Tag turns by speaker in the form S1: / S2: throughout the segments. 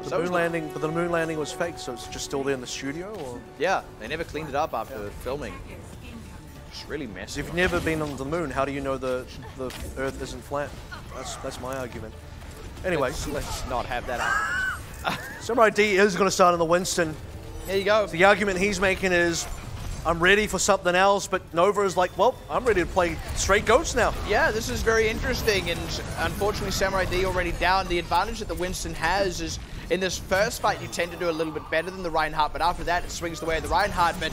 S1: The moon landing was fake, so it's just still there in the studio, or?
S2: Yeah, they never cleaned it up after filming. It's really messy.
S1: If you've never been on the moon, how do you know the Earth isn't flat? That's my argument. Anyway,
S2: let's not have that argument.
S1: Samurai D is going to start on the Winston.
S2: There you go.
S1: The argument he's making is, I'm ready for something else, but Nova is like, well, I'm ready to play straight goats now.
S2: Yeah, this is very interesting, and unfortunately Samurai D already down. The advantage that the Winston has is in this first fight you tend to do a little bit better than the Reinhardt, but after that it swings the way of the Reinhardt, but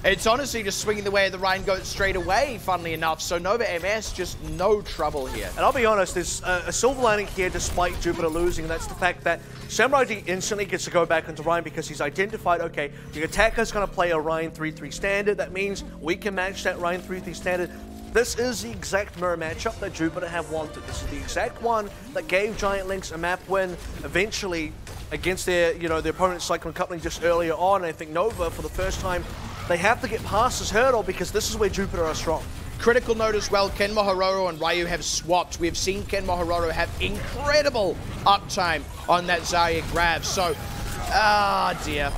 S2: it's honestly just swinging the way of the Rhine Goat straight away, funnily enough. So Nova MS, just no trouble here.
S1: And I'll be honest, there's a silver lining here despite Jupiter losing, and that's the fact that Samurai D instantly gets to go back into Rhine because he's identified, okay, the attacker's going to play a Rhine 3-3 standard. That means we can match that Rhine 3-3 standard. This is the exact mirror matchup that Jupiter have wanted. This is the exact one that gave Giant Lynx a map win eventually against their, their opponent's Cyclone Coupling just earlier on. And I think Nova, for the first time, they have to get past this hurdle because this is where Jupiter are strong.
S2: Critical note as well, Ken Mohororo and Ryu have swapped. We've seen Ken Mohororo have incredible uptime on that Zarya grab. So, dear.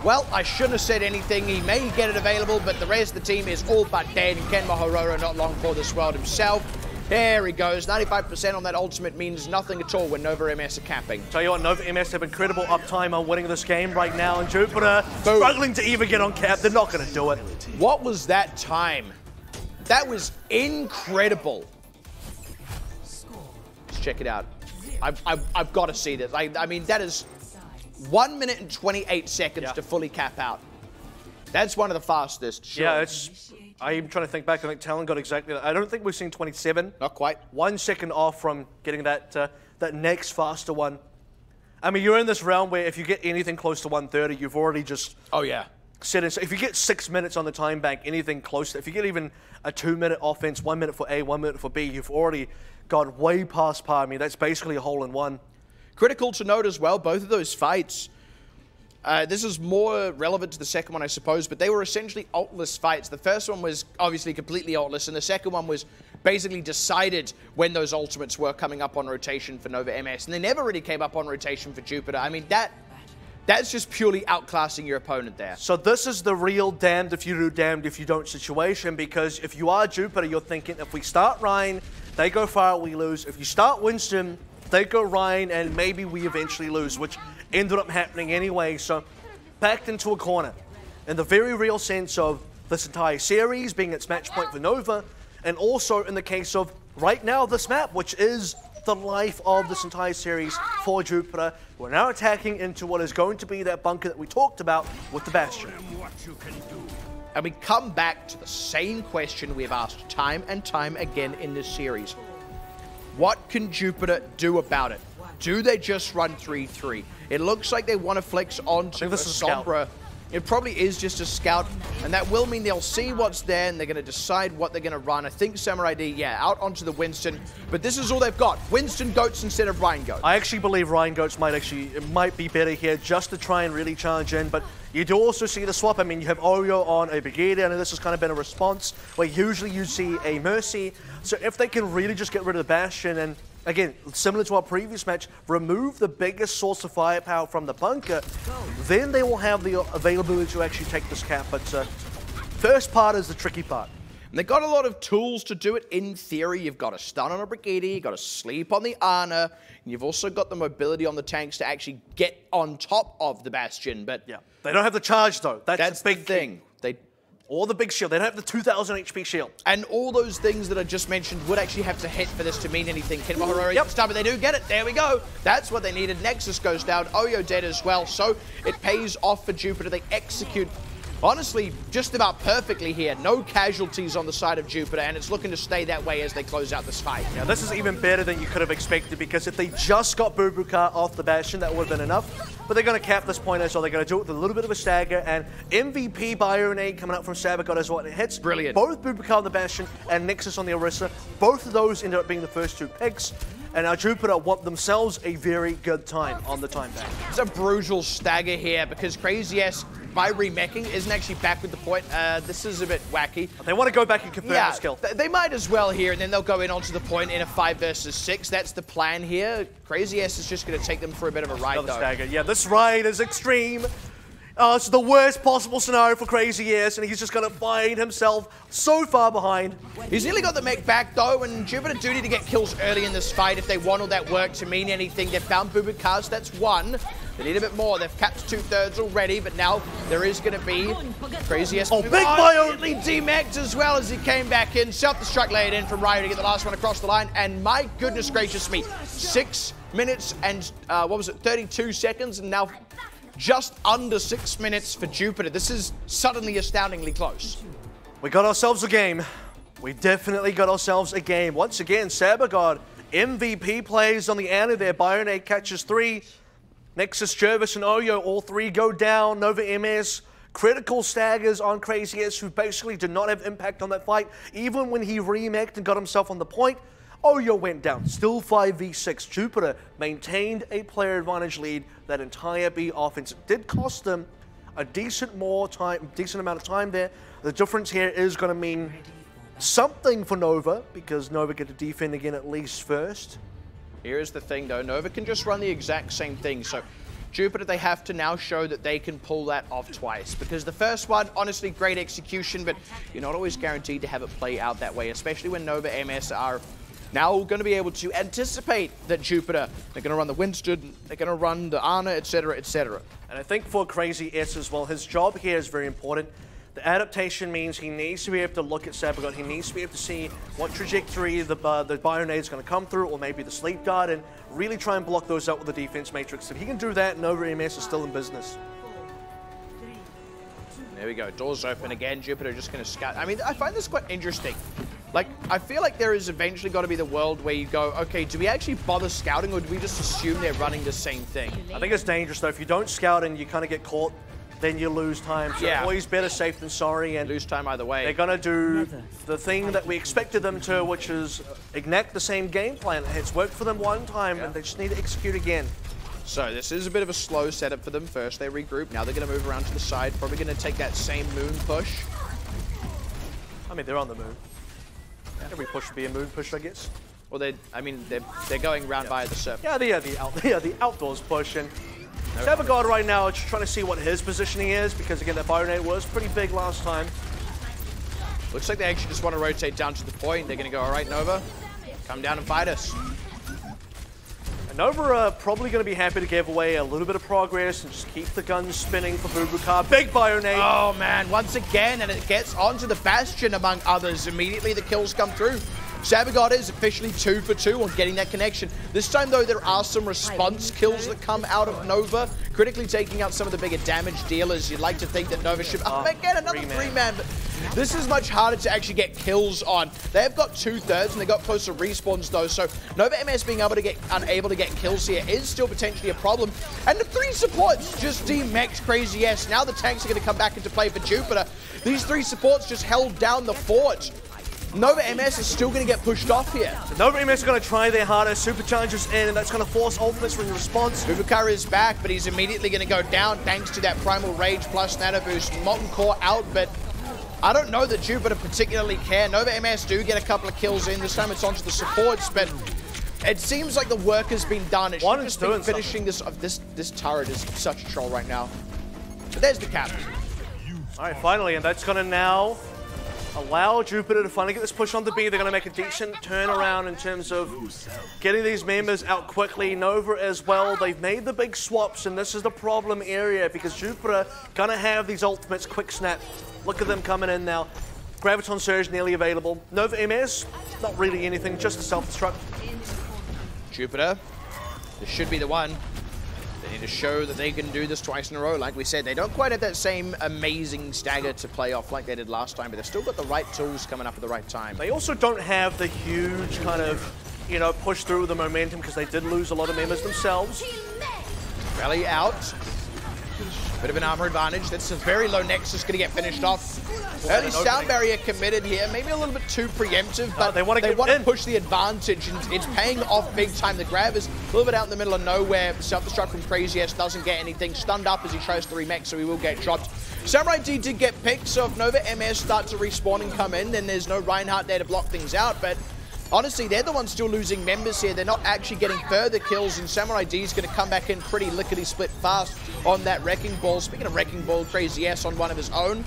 S2: Well, I shouldn't have said anything. He may get it available, but the rest of the team is all but dead. And Ken Mohororo not long for this world himself. There he goes. 95% on that ultimate means nothing at all when Nova MS are capping.
S1: Tell you what, Nova MS have incredible uptime on winning this game right now, and Jupiter struggling to even get on cap. They're not going to do it.
S2: What was that time? That was incredible. Let's check it out. I've got to see this. I mean, that is 1 minute and 28 seconds to fully cap out. That's one of the fastest. Sure.
S1: Yeah, I'm trying to think back. I think Talon got exactly that. I don't think we've seen 27.
S2: Not quite.
S1: 1 second off from getting that that next faster one. I mean, you're in this realm where if you get anything close to 130, you've already just...
S2: Oh, yeah.
S1: Set in. So if you get 6 minutes on the time bank, anything close to... If you get even a 2-minute offense, 1 minute for A, 1 minute for B, you've already gone way past par. I mean, that's basically a hole in one.
S2: Critical to note as well, both of those fights... this is more relevant to the second one, I suppose, but they were essentially ultless fights. The first one was obviously completely ultless, and the second one was basically decided when those ultimates were coming up on rotation for Nova MS, and they never really came up on rotation for Jupiter. I mean, that's just purely outclassing your opponent there.
S1: So this is the real damned if you do, damned if you don't situation, because if you are Jupiter, you're thinking, if we start Rhine, they go far, we lose. If you start Winston, they go Rhine, and maybe we eventually lose, which ended up happening anyway. So backed into a corner in the very real sense of this entire series being its match point for Nova, and also in the case of right now this map, which is the life of this entire series for Jupiter. We're now attacking into what is going to be that bunker that we talked about with the Bastion.
S2: And we come back to the same question we've asked time and time again in this series. What can Jupiter do about it? Do they just run 3-3? It looks like they want to flex onto a Sombra. It probably is just a scout, and that will mean they'll see what's there, and they're going to decide what they're going to run. I think Samurai D, yeah, out onto the Winston, but this is all they've got. Winston Goats instead of Rhine Goats.
S1: I actually believe Rhine Goats might be better here just to try and really challenge in, but you do also see the swap. I mean, you have Oreo on a Brigadier, and this has kind of been a response where usually you see a Mercy. So if they can really just get rid of the Bastion and, again, similar to our previous match, remove the biggest source of firepower from the bunker, then they will have the availability to actually take this cap. But first part is the tricky part.
S2: And they've got a lot of tools to do it in theory. You've got a stun on a Brigadier, you've got to sleep on the Ana, and you've also got the mobility on the tanks to actually get on top of the Bastion. But
S1: yeah, they don't have the charge though. That's the big thing. Or the big shield. They don't have the 2,000 HP shield.
S2: And all those things that I just mentioned would actually have to hit for this to mean anything. Ken Mohororo, but they do get it. There we go. That's what they needed. Nexus goes down. Oyo dead as well. So it pays off for Jupiter. They execute, honestly, just about perfectly here. No casualties on the side of Jupiter, and it's looking to stay that way as they close out this fight.
S1: Yeah, this is even better than you could have expected, because if they just got Bubukar off the Bastion, that would have been enough. But they're going to cap this point, so they're going to do it with a little bit of a stagger, and MVP Bionade coming up from Sabagot as well. It hits
S2: brilliant.
S1: Both Bubukar on the Bastion and Nexus on the Orisa. Both of those ended up being the first 2 picks. And now Jupiter want themselves a very good time on the time back.
S2: It's a brutal stagger here because Crazy S by remeching, isn't actually back with the point. This is a bit wacky.
S1: They want to go back and confirm this kill.
S2: They might as well here, and then they'll go in onto the point in a 5 versus 6. That's the plan here. Crazy S is just going to take them for a bit of a ride,
S1: Another
S2: though.
S1: stagger. Yeah, this ride is extreme. It's the worst possible scenario for Crazy S, and he's just going to find himself so far behind.
S2: He's nearly got the mech back, though, and Jupiter do need to get kills early in this fight if they want all that work to mean anything. They've found Bubukars, that's 1. They need a bit more. They've capped 2/3 already, but now there is going to be Crazy S.
S1: Oh, big bio!
S2: D-mech'd as well as he came back in. Self-destruct laid in from Ryu to get the last one across the line, and my goodness gracious me, 6 minutes and, 32 seconds, and now just under 6 minutes for Jupiter. This is suddenly astoundingly close.
S1: We got ourselves a game. We definitely got ourselves a game. Once again, Sabergod, MVP plays on the end of there. Bionade catches 3. Nexus, Jervis, and Oyo, all 3 go down. Nova MS, critical staggers on Crazy S, who basically did not have impact on that fight. Even when he remech'd and got himself on the point, Oyo went down. Still 5v6. Jupiter maintained a player advantage lead that entire B offense. It did cost them a decent amount of time there. The difference here is going to mean something for Nova, because Nova get to defend again at least first.
S2: Here's the thing, though. Nova can just run the exact same thing. So Jupiter, they have to now show that they can pull that off twice. Because the first one, honestly, great execution, but you're not always guaranteed to have it play out that way, especially when Nova MS are now going to be able to anticipate that Jupiter, they're going to run the Winston, they're going to run the Ana, etc., etc.
S1: And I think for Crazy S as well, his job here is very important. The adaptation means he needs to be able to look at Sabergod. He needs to be able to see what trajectory the Bionade is going to come through, or maybe the Sleep Guard, and really try and block those out with the defense matrix. If he can do that, Nova MS is still in business.
S2: There we go. Doors open again. Jupiter just going to scout. I mean, I find this quite interesting. Like, I feel like there is eventually got to be the world where you go, okay, do we actually bother scouting, or do we just assume they're running the same thing?
S1: I think it's dangerous, though. If you don't scout and you kind of get caught, then you lose time. So always better safe than sorry. And
S2: lose time either way.
S1: They're going to do the thing that we expected them to, which is enact the same game plan. It's worked for them one time, and they just need to execute again.
S2: So this is a bit of a slow setup for them. First they regroup. Now they're going to move around to the side. Probably going to take that same moon push.
S1: I mean, they're on the moon. Every push would be a moon push, I guess.
S2: Well, they're going round via the surface.
S1: Yeah, the outdoors push. And Sabergod right now is trying to see what his positioning is, because again, that Bionade was pretty big last time.
S2: Looks like they actually just want to rotate down to the point. They're going to go, all right, Nova, come down and fight us.
S1: And Nova are probably going to be happy to give away a little bit of progress and just keep the guns spinning for Bubukar. Big Bionade.
S2: Oh, man, once again, and it gets onto the Bastion, among others. Immediately, the kills come through. Sabergod is officially 2 for 2 on getting that connection. This time, though, there are some response kills that come out of Nova, critically taking out some of the bigger damage dealers. You'd like to think that Nova should... Oh, again, another 3-man. This is much harder to actually get kills on. They've got 2/3, and they got closer respawns, though, so Nova MS being unable to get kills here is still potentially a problem. And the 3 supports just demech'd Crazy S. Now the tanks are going to come back into play for Jupiter. These 3 supports just held down the fort. Nova MS is still going to get pushed off here.
S1: So Nova MS are going to try their hardest, superchargers in, and that's going to force ultimates from the response.
S2: Bubukar is back, but he's immediately going to go down thanks to that Primal Rage plus Nano Boost. Molten Core out, but I don't know that Jupiter particularly care. Nova MS do get a couple of kills in. This time it's onto the supports, but it seems like the work has been done. It should just be finishing this. This turret is such a troll right now. But there's the cap.
S1: All right, finally, and that's going to now allow Jupiter to finally get this push on the B. They're going to make a decent turnaround in terms of getting these members out quickly. Nova as well, they've made the big swaps, and this is the problem area because Jupiter going to have these ultimates quick snap. Look at them coming in now. Graviton Surge nearly available. Nova MS, not really anything, just a self-destruct.
S2: Jupiter, this should be the one. They need to show that they can do this twice in a row. Like we said, they don't quite have that same amazing stagger to play off like they did last time, but they've still got the right tools coming up at the right time.
S1: They also don't have the huge kind of, you know, push through the momentum because they did lose a lot of members themselves.
S2: Rally out. Bit of an armor advantage. That's a very low Nexus going to get finished off. Early sound barrier committed here. Maybe a little bit too preemptive, but
S1: they want to
S2: push the advantage, and it's paying off big time. The grab is a little bit out in the middle of nowhere. Self-destruct from Crazy S doesn't get anything. Stunned up as he tries to remake, so he will get dropped. Samurai D did get picked, so if Nova MS start to respawn and come in, then there's no Reinhardt there to block things out, but honestly, they're the ones still losing members here. They're not actually getting further kills, and Samurai D is going to come back in pretty lickety-split fast on that Wrecking Ball. Speaking of Wrecking Ball, Crazy S on one of his own.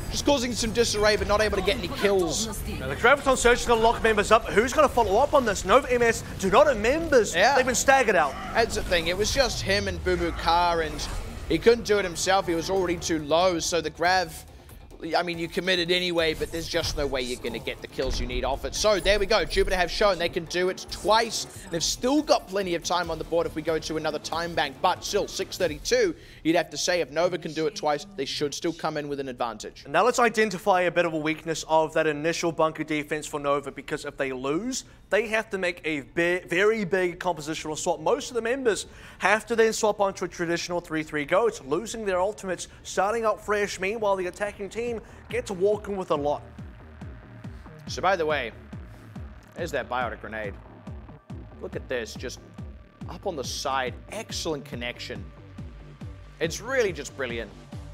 S2: Just causing some disarray, but not able to get any kills.
S1: Now, the Graviton Surge is going to lock members up. Who's going to follow up on this? Nova MS do not have members. Yeah. They've been staggered out.
S2: That's the thing. It was just him and Bubukar, and he couldn't do it himself. He was already too low, so the Grav... I mean, you committed anyway, but there's just no way you're going to get the kills you need off it. So there we go. Jupiter have shown they can do it twice. They've still got plenty of time on the board if we go to another time bank, but still, 6:32, you'd have to say if Nova can do it twice, they should still come in with an advantage.
S1: Now let's identify a bit of a weakness of that initial bunker defense for Nova, because if they lose, they have to make a very big compositional swap. Most of the members have to then swap onto a traditional 3-3 go. It's losing their ultimates, starting out fresh. Meanwhile, the attacking team get to walk in with a lot.
S2: So by the way, there's that biotic grenade. Look at this, just up on the side. Excellent connection. It's really just brilliant.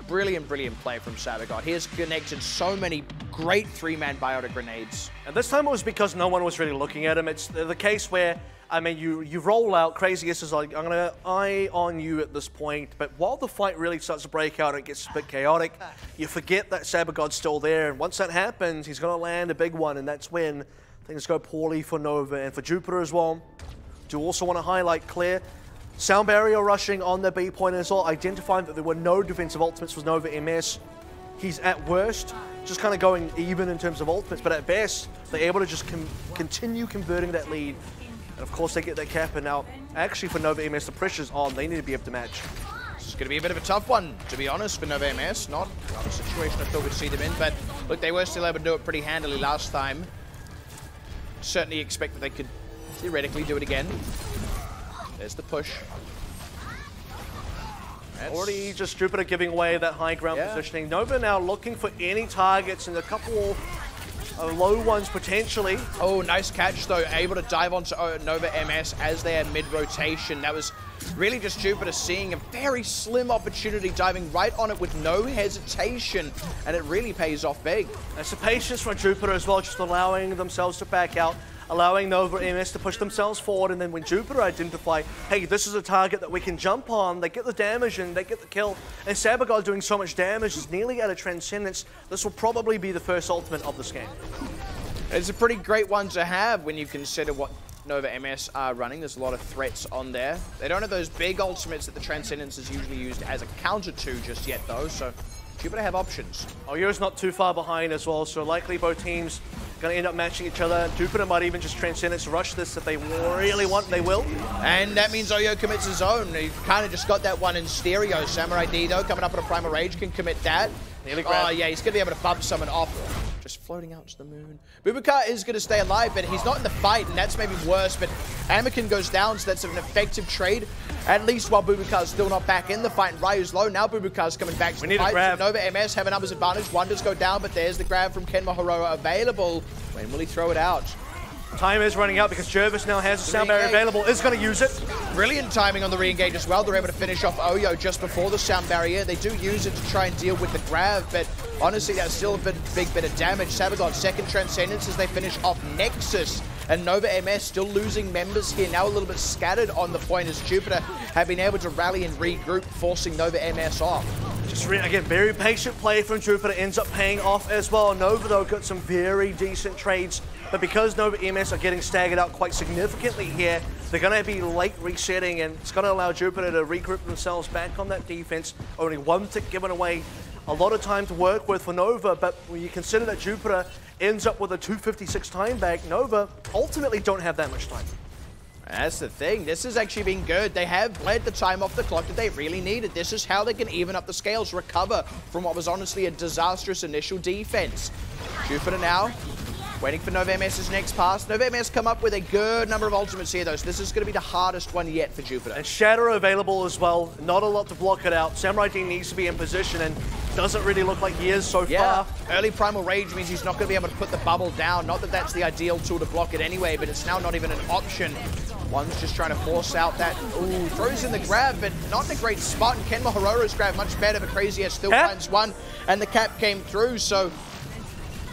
S2: Brilliant play from Sabagot. He has connected so many great three-man biotic grenades.
S1: And this time it was because no one was really looking at him. It's the case where, I mean, you roll out, Crazy S is like, I'm going to eye on you at this point, but while the fight really starts to break out and it gets a bit chaotic, you forget that Sabagot's still there, and once that happens, he's going to land a big one, and that's when things go poorly for Nova and for Jupiter as well. Do also want to highlight Clear. Sound barrier rushing on the B point as well, identifying that there were no defensive ultimates for Nova MS. He's at worst just kind of going even in terms of ultimates, but at best, they're able to just continue converting that lead. And of course, they get that cap, and now, actually for Nova MS, the pressure's on. They need to be able to match.
S2: This is going to be a bit of a tough one, to be honest, for Nova MS. Not a situation I thought we'd see them in, but look, they were still able to do it pretty handily last time. Certainly expect that they could theoretically do it again. There's the push.
S1: Already just Jupiter giving away that high ground positioning. Nova now looking for any targets and a couple low ones potentially.
S2: Oh, nice catch though. Able to dive onto Nova MS as they are mid-rotation. That was really just Jupiter seeing a very slim opportunity, diving right on it with no hesitation, and it really pays off big.
S1: That's the patience from Jupiter as well, just allowing themselves to back out, allowing Nova MS to push themselves forward, and then when Jupiter identify, hey, this is a target that we can jump on, they get the damage and they get the kill. And Sabagot doing so much damage is nearly out of Transcendence. This will probably be the first ultimate of this game.
S2: It's a pretty great one to have when you consider what Nova MS are running. There's a lot of threats on there. They don't have those big ultimates that the Transcendence is usually used as a counter to just yet though, so Jupiter have options.
S1: Oyo's not too far behind as well, so likely both teams going to end up matching each other. Jupiter might even just Transcendence rush this if they really want, they will.
S2: And that means Oyo commits his own. You've kind of just got that one in stereo. Samurai D, though, coming up on a Primal Rage, can commit that. Oh, yeah, he's going to be able to bump someone off. Just floating out to the moon. Bubukar is going to stay alive, but he's not in the fight, and that's maybe worse. But Anakin goes down, so that's an effective trade. At least while Bubukar's still not back in the fight, and Ryu's low. Now Bubukar's coming back to the fight. So Nova MS have a numbers advantage. One does go down, but there's the grab from Ken Mahoroa available. When will he throw it out?
S1: Time is running out because Jervis now has a sound barrier available, is going to use it.
S2: Brilliant timing on the re-engage as well. They're able to finish off Oyo just before the sound barrier. They do use it to try and deal with the grab, but honestly, that's still a big bit of damage. Sabagot second Transcendence as they finish off Nexus. And Nova MS still losing members here, now a little bit scattered on the point as Jupiter have been able to rally and regroup, forcing Nova MS off.
S1: Just again, very patient play from Jupiter ends up paying off as well. Nova, though, got some very decent trades, but because Nova MS are getting staggered out quite significantly here, they're going to be late resetting, and it's going to allow Jupiter to regroup themselves back on that defense. Only one tick given away. A lot of time to work with for Nova, but when you consider that Jupiter ends up with a 256 time back, Nova ultimately don't have that much time.
S2: That's the thing. This has actually been good. They have bled the time off the clock that they really needed. This is how they can even up the scales, recover from what was honestly a disastrous initial defense. Jupiter now Waiting for Nova MS's next pass. Nova MS come up with a good number of ultimates here, though, so this is going to be the hardest one yet for Jupiter.
S1: And Shatter available as well. Not a lot to block it out. Samurai D needs to be in position and doesn't really look like he is so far.
S2: Early Primal Rage means he's not going to be able to put the bubble down. Not that that's the ideal tool to block it anyway, but it's now not even an option. One's just trying to force out that, ooh, throws in the grab, but not in a great spot. And Ken Mahoro's grab much better, but Crazy S still finds one, and the cap came through, so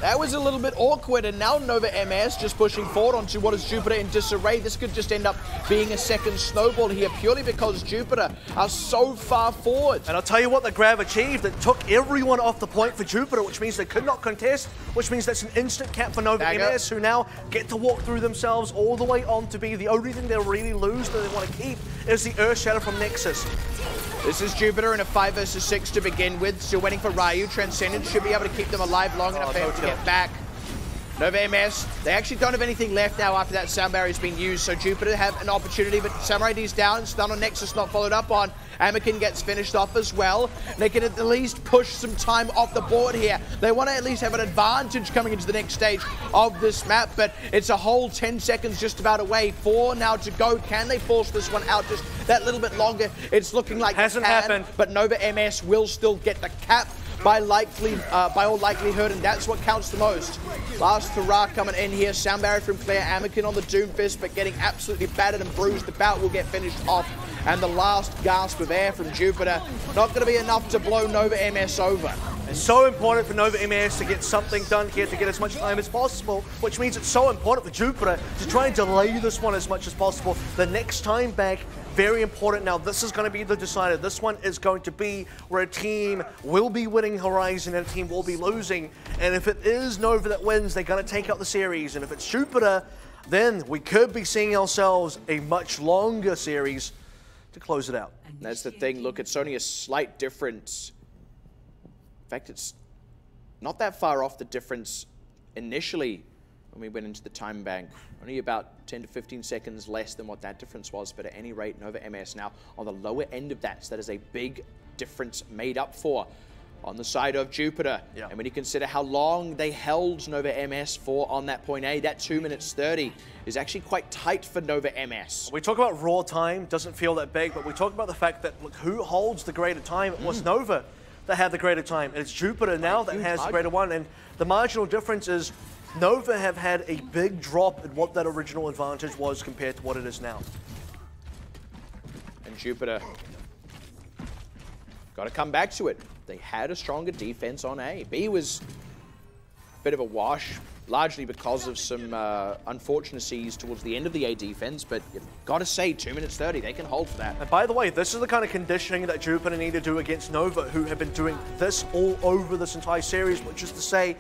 S2: that was a little bit awkward, and now Nova MS just pushing forward onto what is Jupiter in disarray. This could just end up being a second snowball here, purely because Jupiter are so far forward.
S1: And I'll tell you what the grab achieved. It took everyone off the point for Jupiter, which means they could not contest, which means that's an instant cap for Nova MS, who now get to walk through themselves all the way on to be the only thing they'll really lose that they want to keep is the Earth Shadow from Nexus.
S2: This is Jupiter in a 5 versus 6 to begin with. Still waiting for Ryu. Transcendence should be able to keep them alive long enough for him to get back. Nova MS, they actually don't have anything left now after that sound barrier's been used, so Jupiter have an opportunity, but Samurai D's down, stun on Nexus not followed up on. Amakin gets finished off as well. They can at least push some time off the board here. They want to at least have an advantage coming into the next stage of this map, but it's a whole 10 seconds just about away. 4 now to go. Can they force this one out just that little bit longer? It's looking like
S1: hasn't happened,
S2: but Nova MS will still get the cap by all likelihood, and that's what counts the most. Last hurrah coming in here. Sound barrier from Claire. Amakin on the Doomfist, but getting absolutely battered and bruised. The bout will get finished off, and the last gasp of air from Jupiter, not going to be enough to blow Nova MS over.
S1: It's so important for Nova MS to get something done here, to get as much time as possible, which means it's so important for Jupiter to try and delay this one as much as possible. The next time back, very important. Now, this is going to be the decider. This one is going to be where a team will be winning Horizon and a team will be losing. And if it is Nova that wins, they're going to take out the series. And if it's Jupiter, then we could be seeing ourselves a much longer series to close it out.
S2: That's the thing. Look, it's only a slight difference. In fact, it's not that far off the difference initially when we went into the time bank. Only about 10 to 15 seconds less than what that difference was, but at any rate, Nova MS now on the lower end of that, so that is a big difference made up for on the side of Jupiter. Yeah. And when you consider how long they held Nova MS for on that point A, that 2 minutes 30 is actually quite tight for Nova MS.
S1: We talk about raw time, doesn't feel that big, but we talk about the fact that, look, who holds the greater time? It was Nova that had the greater time. It's Jupiter now that has the greater one, and the marginal difference is Nova have had a big drop in what that original advantage was compared to what it is now.
S2: And Jupiter got to come back to it. They had a stronger defense on A. B was a bit of a wash, largely because of some unfortunacies towards the end of the A defense, but you've got to say 2 minutes 30, they can hold for that.
S1: And by the way, this is the kind of conditioning that Jupiter need to do against Nova, who have been doing this all over this entire series, which is to say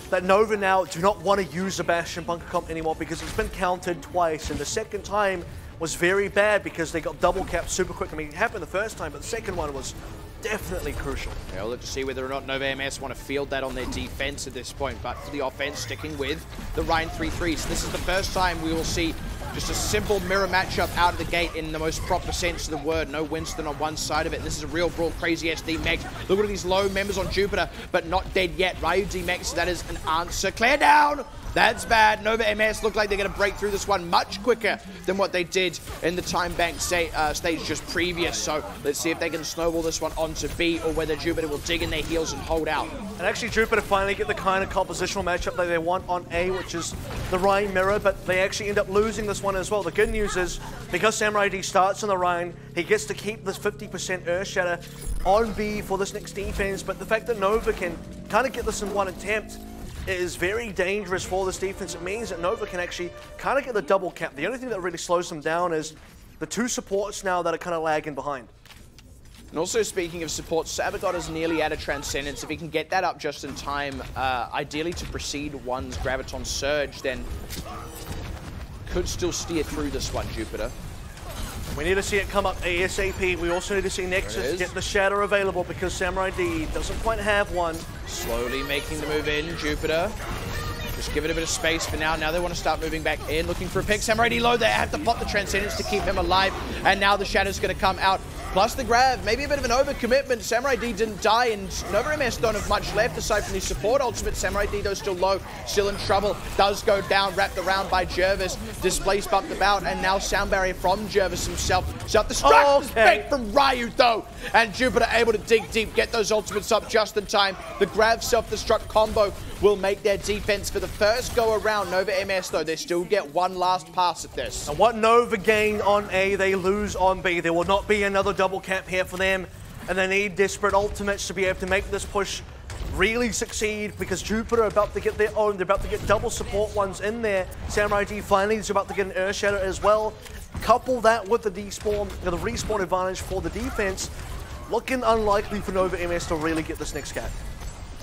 S1: that Nova now do not want to use the Bastion bunker comp anymore because it's been countered twice, and the second time was very bad because they got double capped super quick. I mean, it happened the first time, but the second one was definitely crucial.
S2: Yeah, we'll look to see whether or not Nova MS want to field that on their defense at this point, but for the offense, sticking with the Ryan 3-3. So this is the first time we will see just a simple mirror matchup out of the gate in the most proper sense of the word. No Winston on one side of it. This is a real brawl. Crazy SD Mex. Look at these low members on Jupiter, but not dead yet. Ryu D Mex, that is an answer. Clear down! That's bad. Nova MS look like they're going to break through this one much quicker than what they did in the time bank stage just previous. So let's see if they can snowball this one onto B, or whether Jupiter will dig in their heels and hold out.
S1: And actually Jupiter finally get the kind of compositional matchup that they want on A, which is the Ryan mirror, but they actually end up losing this one as well. The good news is, because Samurai D starts on the Ryan, he gets to keep this 50% Earth Shatter on B for this next defense, but the fact that Nova can kind of get this in one attempt is very dangerous for this defense. It means that Nova can actually kind of get the double cap. The only thing that really slows them down is the two supports now that are kind of lagging behind.
S2: And also, speaking of support, Sabagot is nearly out of Transcendence. If he can get that up just in time, ideally to precede one's Graviton Surge, then could still steer through this one, Jupiter.
S1: We need to see it come up ASAP. We also need to see Nexus get the Shatter available because Samurai D doesn't quite have one.
S2: Slowly making the move in, Jupiter. Just give it a bit of space for now. Now they want to start moving back in, looking for a pick. Samurai D low, they have to pop the Transcendence to keep him alive. And now the Shatter's going to come out. Plus the grab, maybe a bit of an overcommitment. Samurai D didn't die, and Nova MS don't have much left aside from the support ultimate. Samurai D, though, still low, still in trouble. Does go down, wrapped around by Jervis. Displaced up the bout, and now sound barrier from Jervis himself. Self-destruct respect from Ryu, though. And Jupiter able to dig deep, get those ultimates up just in time. The grab self-destruct combo will make their defense for the first go around. Nova MS, though, they still get one last pass at this.
S1: And what Nova gain on A, they lose on B. There will not be another double cap here for them, and they need desperate ultimates to be able to make this push really succeed, because Jupiter are about to get their own. They're about to get double support ones in there. Samurai D finally is about to get an Earth Shatter as well. Couple that with the respawn advantage for the defense. Looking unlikely for Nova MS to really get this next cap.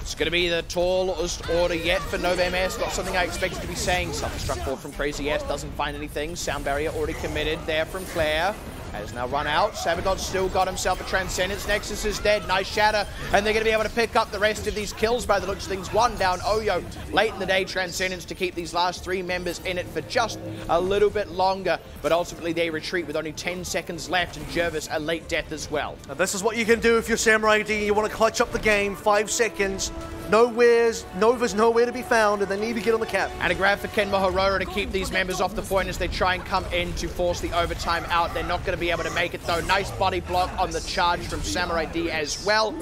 S2: It's going to be the tallest order yet for Nova MS. Not something I expected to be saying. Self-destruct board from Crazy S doesn't find anything. Sound barrier already committed there from Claire. Has now run out. Sabagon still got himself a Transcendence. Nexus is dead. Nice shatter. And they're going to be able to pick up the rest of these kills by the looks of things. One down. Oyo late in the day. Transcendence to keep these last three members in it for just a little bit longer. But ultimately they retreat with only 10 seconds left. And Jervis a late death as well.
S1: Now this is what you can do if you're Samurai D. You want to clutch up the game. 5 seconds. Nova's nowhere to be found, and they need to get on the cap.
S2: And a grab for Ken Mahorora to keep these members off the point as they try and come in to force the overtime out. They're not going to be able to make it, though. Nice body block on the charge from Samurai D as well.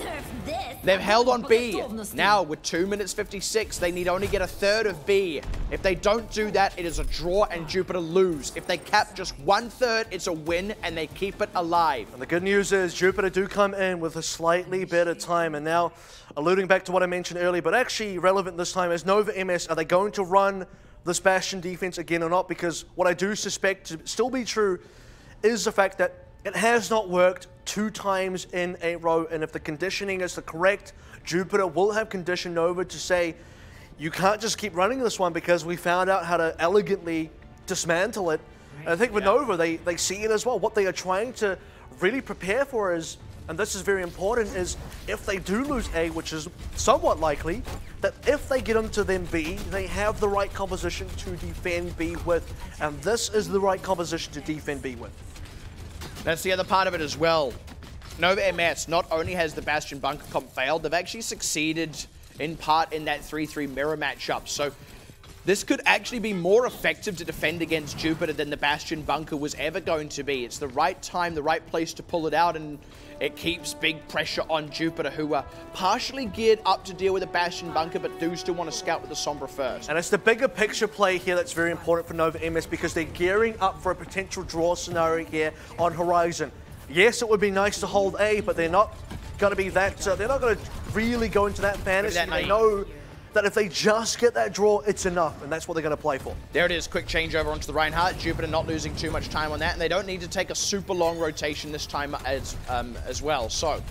S2: They've held on B. Now, with 2 minutes 56, they need only get a third of B. If they don't do that, it is a draw and Jupiter lose. If they cap just 1/3, it's a win, and they keep it alive.
S1: And the good news is Jupiter do come in with a slightly better time, and now, alluding back to what I mentioned earlier, but actually relevant this time, is Nova MS, are they going to run this Bastion defense again or not? Because what I do suspect to still be true is the fact that it has not worked 2 times in a row, and if the conditioning is the correct, Jupiter will have conditioned Nova to say, you can't just keep running this one because we found out how to elegantly dismantle it. And I think with Nova, they see it as well. What they are trying to really prepare for is, and this is very important, is if they do lose A, which is somewhat likely, that if they get into them B, they have the right composition to defend B with, and this is the right composition to defend B with.
S2: That's the other part of it as well. Nova MS, not only has the Bastion bunker comp failed, they've actually succeeded in part in that 3-3 mirror matchup. So this could actually be more effective to defend against Jupiter than the Bastion bunker was ever going to be. It's the right time, the right place to pull it out, and it keeps big pressure on Jupiter, who are partially geared up to deal with a Bastion bunker, but do still want to scout with the Sombra first.
S1: And it's the bigger picture play here that's very important for Nova MS, because they're gearing up for a potential draw scenario here on Horizon. Yes, it would be nice to hold A, but they're not going to be that, they're not going to really go into that fantasy. They know that if they just get that draw, it's enough, and that's what they're going to play for.
S2: There it is, quick changeover onto the Reinhardt. Jupiter not losing too much time on that, and they don't need to take a super long rotation this time as well. So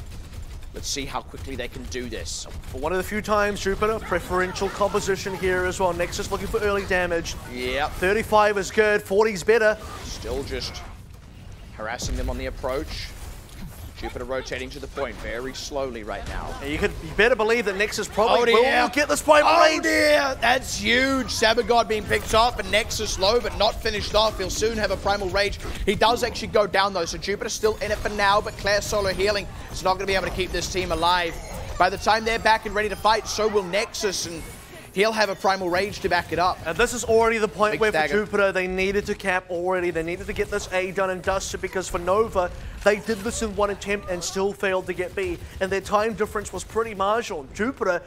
S2: let's see how quickly they can do this.
S1: For one of the few times, Jupiter, preferential composition here as well. Nexus looking for early damage.
S2: Yep.
S1: 35 is good, 40 is better.
S2: Still just harassing them on the approach. Jupiter rotating to the point very slowly right now.
S1: And you better believe that Nexus probably will get this point right.
S2: Oh dear, that's huge. Sabagod being picked off, and Nexus low, but not finished off. He'll soon have a Primal Rage. He does actually go down though, so Jupiter's still in it for now, but Claire solo healing is not going to be able to keep this team alive. By the time they're back and ready to fight, so will Nexus, and he'll have a Primal Rage to back it up.
S1: And this is already the point where for Jupiter, they needed to cap already. They needed to get this A done and dusted, because for Nova, they did this in 1 attempt and still failed to get B. And their time difference was pretty marginal. Jupiter,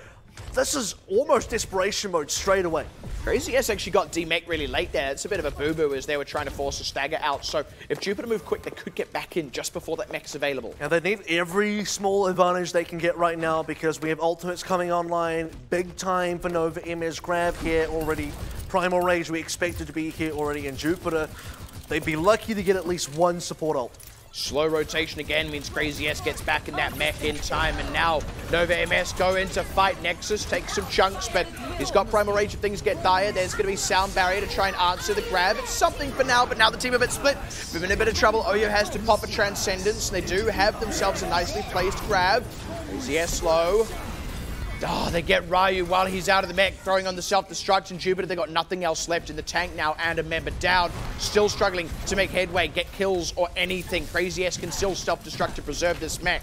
S1: this is almost desperation mode straight away.
S2: Crazy S actually got demech really late there. It's a bit of a boo-boo as they were trying to force a stagger out. So if Jupiter moved quick, they could get back in just before that mech's available.
S1: And they need every small advantage they can get right now, because we have ultimates coming online. Big time for Nova MS. Grab here already. Primal Rage we expected to be here already in Jupiter. They'd be lucky to get at least 1 support ult.
S2: Slow rotation again means Crazy S gets back in that mech in time, and now Nova MS go in to fight Nexus, takes some chunks, but he's got Primal Rage if things get dire. There's going to be Sound Barrier to try and answer the grab. It's something for now, but now the team a bit split. We're in a bit of trouble. Oyo has to pop a Transcendence, and they do have themselves a nicely placed grab. Crazy S slow. Oh, they get Ryu while he's out of the mech, throwing on the self-destruct, and Jupiter, they got nothing else left in the tank now, and a member down. Still struggling to make headway, get kills or anything. Crazy S can still self-destruct to preserve this mech.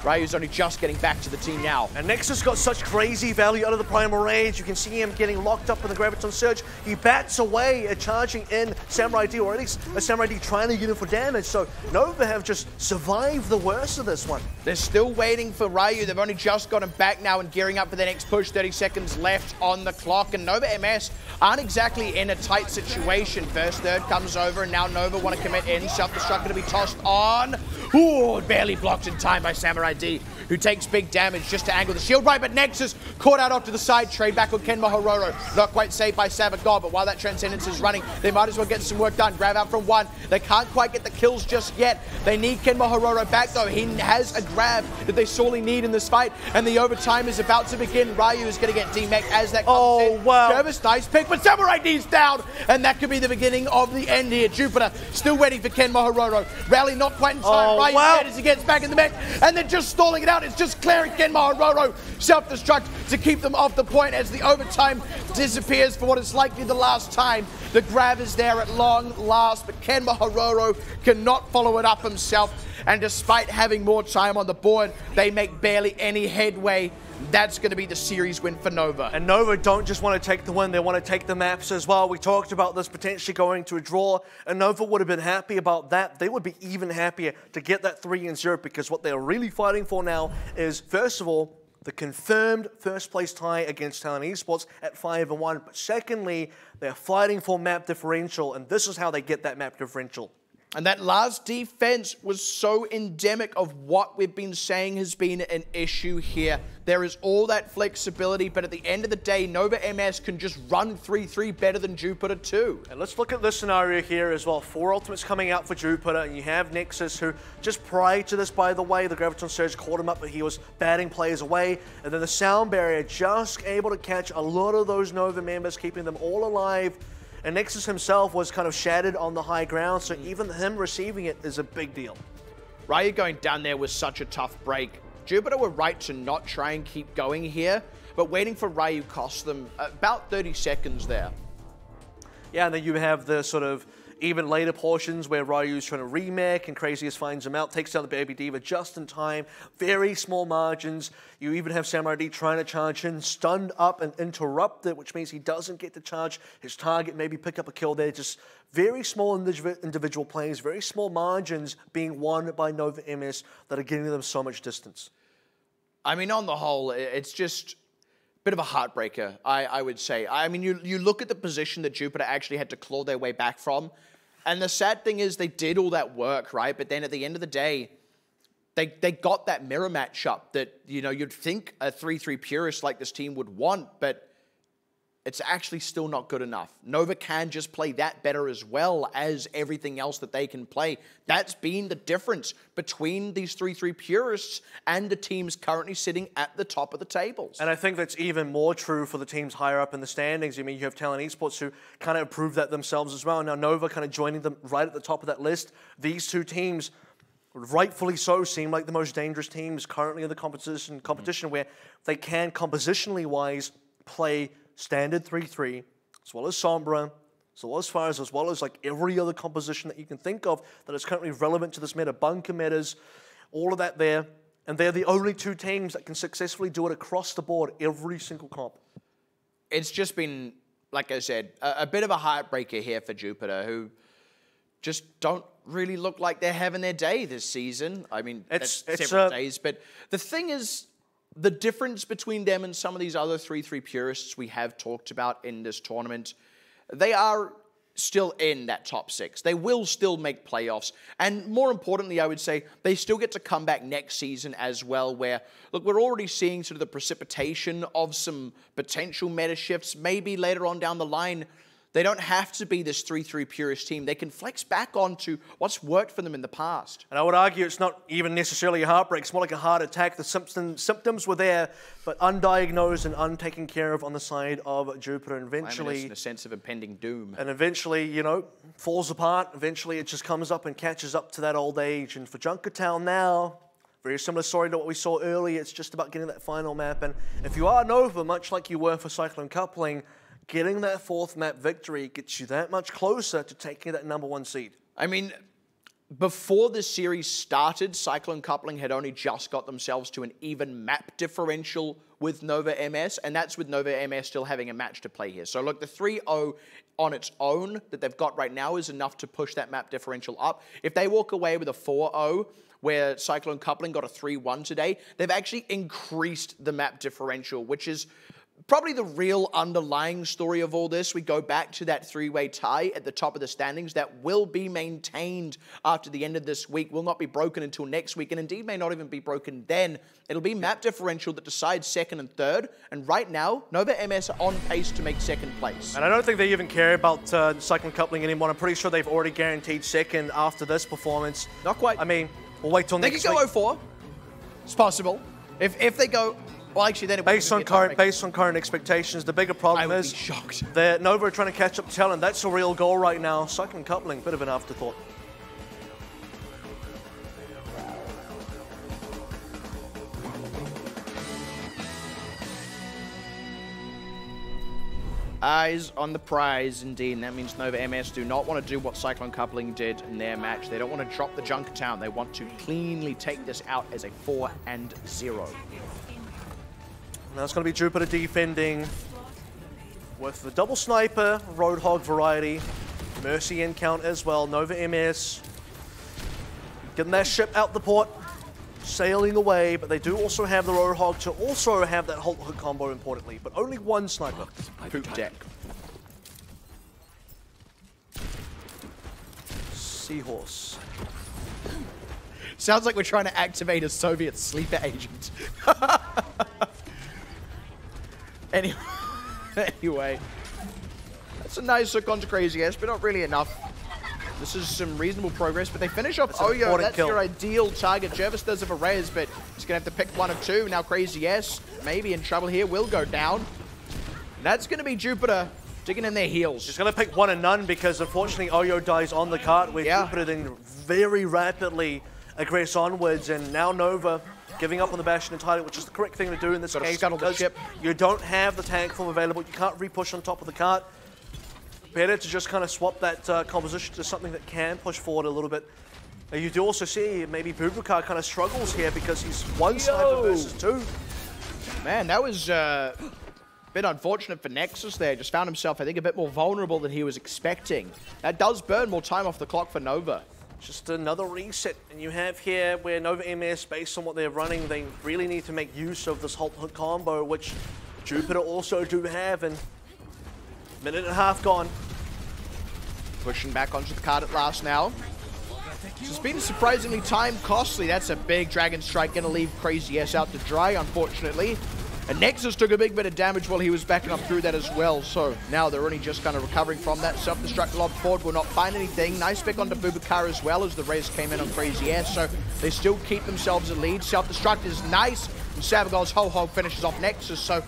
S2: Ryu's only just getting back to the team now.
S1: And Nexus got such crazy value out of the Primal Rage. You can see him getting locked up in the Graviton Surge. He bats away, charging in Samurai D, or at least a Samurai D trying to get him for damage. So Nova have just survived the worst of this one.
S2: They're still waiting for Ryu. They've only just got him back now and gearing up for the next push. 30 seconds left on the clock. And Nova MS aren't exactly in a tight situation. First third comes over, and now Nova want to commit in. Self-destruct going to be tossed on. Ooh, barely blocked in time by Samurai D, who takes big damage just to angle the shield right, but Nexus caught out off to the side, trade back on Ken Mahororo. Not quite saved by Savagod, but while that Transcendence is running, they might as well get some work done. Grab out from one. They can't quite get the kills just yet. They need Ken Mahororo back, though. He has a grab that they sorely need in this fight, and the overtime is about to begin. Ryu is going to get D-Mech as that comes in.
S1: Wow.
S2: Jervis, nice pick, but Samurai D's down, and that could be the beginning of the end here. Jupiter still waiting for Ken Mahororo. Rally not quite in time. Ryu dead as he gets back in the mech, and they're just stalling it out. It's just clearing Ken Mahororo. Self-destruct to keep them off the point as the overtime disappears for what is likely the last time. The grab is there at long last, but Ken Mahororo cannot follow it up himself. And despite having more time on the board, they make barely any headway. That's going to be the series win for Nova.
S1: And Nova don't just want to take the win, they want to take the maps as well. We talked about this potentially going to a draw, and Nova would have been happy about that. They would be even happier to get that 3-0, because what they're really fighting for now is, first of all, the confirmed first place tie against Talent Esports at 5-1. But secondly, they're fighting for map differential, and this is how they get that map differential.
S2: And that last defense was so endemic of what we've been saying has been an issue here. There is all that flexibility, but at the end of the day, Nova MS can just run 3-3 better than Jupiter too.
S1: And let's look at this scenario here as well. 4 ultimates coming out for Jupiter, and you have Nexus, who just prior to this, by the way, the Graviton Surge caught him up, but he was batting players away. And then the sound barrier just able to catch a lot of those Nova members, keeping them all alive. And Nexus himself was kind of shattered on the high ground, so even him receiving it is a big deal.
S2: Ryu going down there was such a tough break. Jupiter were right to not try and keep going here, but waiting for Ryu cost them about 30 seconds there.
S1: Yeah, and then you have the sort of even later portions where Ryu's trying to remake and Craziest finds him out, takes down the Baby Diva just in time. Very small margins. You even have Samurai D trying to charge in, stunned up and interrupted, which means he doesn't get to charge his target, maybe pick up a kill there. Just very small individual plays, very small margins being won by Nova MS that are giving them so much distance.
S2: I mean, on the whole, it's just bit of a heartbreaker, I would say. I mean, you look at the position that Jupiter actually had to claw their way back from, and the sad thing is they did all that work, right? But then at the end of the day, they got that mirror matchup that, you know, you'd think a 3-3 purist like this team would want, but it's actually still not good enough. Nova can just play that better as well as everything else that they can play. That's been the difference between these 3-3 purists and the teams currently sitting at the top of the tables.
S1: And I think that's even more true for the teams higher up in the standings. I mean, you have Talent Esports who kind of proved that themselves as well. Now Nova kind of joining them right at the top of that list. These two teams, rightfully so, seem like the most dangerous teams currently in the competition where they can, compositionally wise, play standard 3-3, as well as Sombra, as well as Fires, as well as like every other composition that you can think of that is currently relevant to this meta, bunker metas, all of that there. And they're the only two teams that can successfully do it across the board every single comp.
S2: It's just been, like I said, a bit of a heartbreaker here for Jupiter, who just don't really look like they're having their day this season. I mean, it's several days, but the thing is, the difference between them and some of these other 3-3 purists we have talked about in this tournament, they are still in that top 6. They will still make playoffs. And more importantly, I would say, they still get to come back next season as well, where, look, we're already seeing sort of the precipitation of some potential meta shifts. Maybe later on down the line, they don't have to be this 3-3 purist team. They can flex back onto what's worked for them in the past.
S1: And I would argue it's not even necessarily a heartbreak. It's more like a heart attack. The symptoms were there, but undiagnosed and untaken care of on the side of Jupiter. And eventually,
S2: in a sense of impending doom.
S1: And eventually, you know, falls apart. Eventually, it just comes up and catches up to that old age. And for Junkertown now, Very similar story to what we saw earlier. It's just about getting that final map. And if you are Nova, much like you were for Cyclone Coupling, getting that 4th map victory gets you that much closer to taking that #1 seed.
S2: I mean, before this series started, Cyclone Coupling had only just got themselves to an even map differential with Nova MS, and that's with Nova MS still having a match to play here. So look, the 3-0 on its own that they've got right now is enough to push that map differential up. If they walk away with a 4-0, where Cyclone Coupling got a 3-1 today, they've actually increased the map differential, which is probably the real underlying story of all this. We go back to that 3-way tie at the top of the standings that will be maintained after the end of this week, will not be broken until next week, and indeed may not even be broken then. It'll be map differential that decides 2nd and 3rd, and right now, Nova MS are on pace to make 2nd place.
S1: And I don't think they even care about Cyclone Coupling anymore. I'm pretty sure they've already guaranteed 2nd after this performance.
S2: Not quite.
S1: I mean, we'll wait till next week.
S2: They could go 0-4. It's possible. If they go... Well, actually, then it
S1: based on current expectations, the bigger problem is that Nova are trying to catch up to Talon. That's a real goal right now. Cyclone Coupling, bit of an afterthought.
S2: Eyes on the prize, indeed, and that means Nova MS do not want to do what Cyclone Coupling did in their match. They don't want to drop the Junkertown. They want to cleanly take this out as a 4-0.
S1: Now it's going to be Jupiter defending with the double sniper, Roadhog variety, Mercy in count as well. Nova MS getting that ship out the port, sailing away, but they do also have the Roadhog to also have that Halt Hook combo importantly, but only one sniper.
S2: Poop deck.
S1: Seahorse.
S2: Sounds like we're trying to activate a Soviet sleeper agent. Anyway, that's a nice hook onto Crazy S, but not really enough. This is some reasonable progress, but they finish off Oyo. That's your ideal target. Jervis does have a res, but he's going to have to pick one of two. Now Crazy S, maybe in trouble here, will go down. That's going to be Jupiter digging in their heels.
S1: He's going to pick one and none because unfortunately Oyo dies on the cart where Jupiter then very rapidly aggress onwards, and now Nova giving up on the Bastion entirely, which is the correct thing to do in this case because you don't have the tank form available. You can't re-push on top of the cart. Better to just kind of swap that composition to something that can push forward a little bit. You do also see maybe Bubukar kind of struggles here because he's one sniper versus two.
S2: Man, that was a bit unfortunate for Nexus there. Just found himself, I think, a bit more vulnerable than he was expecting. That does burn more time off the clock for Nova.
S1: Just another reset, and you have here where Nova MS, based on what they're running, they really need to make use of this Halt Hook combo, which Jupiter also do have, and minute and a half gone.
S2: Pushing back onto the card at last now. It's been surprisingly time costly. That's a big Dragon Strike, gonna leave Crazy S out to dry, unfortunately. And Nexus took a big bit of damage while he was backing up through that as well. So now they're only just kind of recovering from that. Self-destruct lob forward will not find anything. Nice pick onto Bubukar as well as the res came in on Crazy S. So they still keep themselves a lead. Self-destruct is nice. And Savagol's whole hog finishes off Nexus. So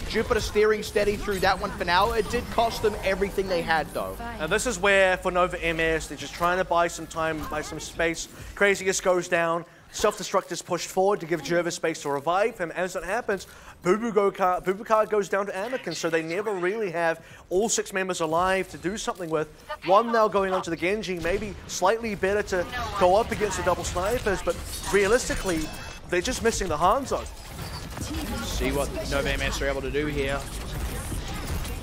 S2: Jupiter steering steady through that one for now. It did cost them everything they had though.
S1: And this is where for Nova MS, they're just trying to buy some time, buy some space. Crazy S goes down. Self-destruct is pushed forward to give Jervis space to revive him. As that happens, Bubukar goes down to Anakin, so they never really have all 6 members alive to do something with. One now going onto the Genji, maybe slightly better to go up against the double snipers, but realistically, they're just missing the Hanzo.
S2: See what Nova MS are able to do here.